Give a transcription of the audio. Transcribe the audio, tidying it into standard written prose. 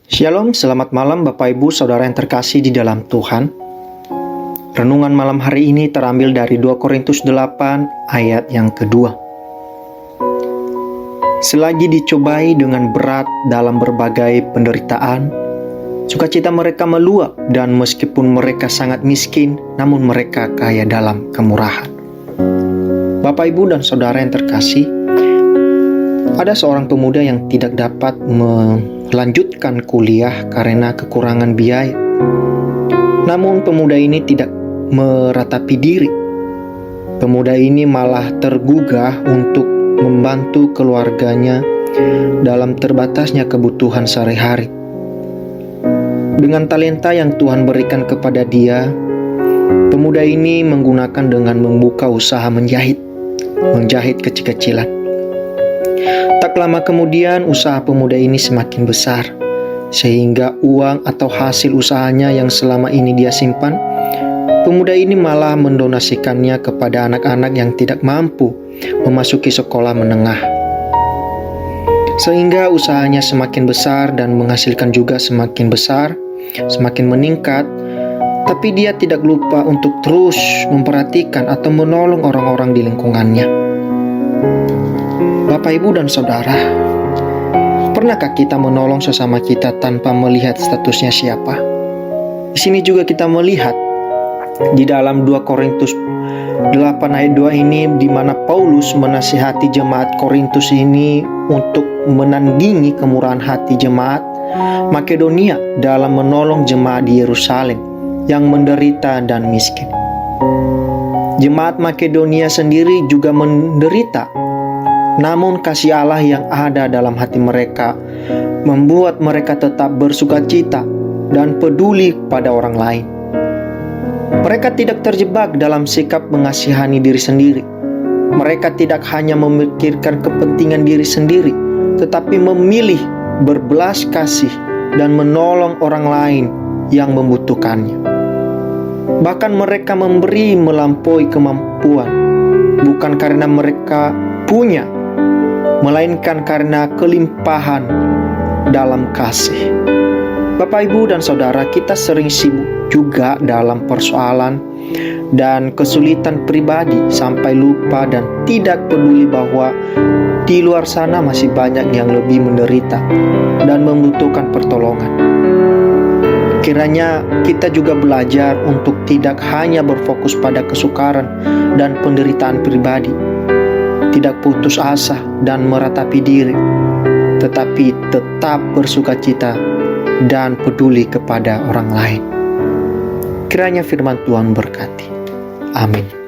Shalom, selamat malam Bapak Ibu Saudara yang terkasih di dalam Tuhan. Renungan malam hari ini terambil dari 2 Korintus 8 ayat yang kedua. Selagi dicobai dengan berat dalam berbagai penderitaan, sukacita mereka meluap, dan meskipun mereka sangat miskin, namun mereka kaya dalam kemurahan. Bapak Ibu dan Saudara yang terkasih, ada seorang pemuda yang tidak dapat melanjutkan kuliah karena kekurangan biaya. Namun pemuda ini tidak meratapi diri. Pemuda ini malah tergugah untuk membantu keluarganya dalam terbatasnya kebutuhan sehari-hari. Dengan talenta yang Tuhan berikan kepada dia, pemuda ini menggunakan dengan membuka usaha menjahit kecil-kecilan. Tak lama kemudian usaha pemuda ini semakin besar, sehingga uang atau hasil usahanya yang selama ini dia simpan, pemuda ini malah mendonasikannya kepada anak-anak yang tidak mampu memasuki sekolah menengah. Sehingga usahanya semakin besar dan menghasilkan juga semakin besar, semakin meningkat, tapi dia tidak lupa untuk terus memperhatikan atau menolong orang-orang di lingkungannya. Bapak, Ibu, dan Saudara, pernahkah kita menolong sesama kita tanpa melihat statusnya siapa? Di sini juga kita melihat di dalam 2 Korintus 8 ayat 2 ini, di mana Paulus menasihati jemaat Korintus ini untuk menandingi kemurahan hati jemaat Makedonia dalam menolong jemaat di Yerusalem yang menderita dan miskin. Jemaat Makedonia sendiri juga menderita, namun kasih Allah yang ada dalam hati mereka membuat mereka tetap bersukacita dan peduli pada orang lain. Mereka tidak terjebak dalam sikap mengasihani diri sendiri. Mereka tidak hanya memikirkan kepentingan diri sendiri, tetapi memilih berbelas kasih dan menolong orang lain yang membutuhkannya. Bahkan mereka memberi melampaui kemampuan, bukan karena mereka punya, melainkan karena kelimpahan dalam kasih. Bapak, Ibu, dan Saudara, kita sering sibuk juga dalam persoalan dan kesulitan pribadi sampai lupa dan tidak peduli bahwa di luar sana masih banyak yang lebih menderita dan membutuhkan pertolongan. Kiranya kita juga belajar untuk tidak hanya berfokus pada kesukaran dan penderitaan pribadi, tidak putus asa dan meratapi diri, tetapi tetap bersukacita dan peduli kepada orang lain. Kiranya firman Tuhan berkati. Amin.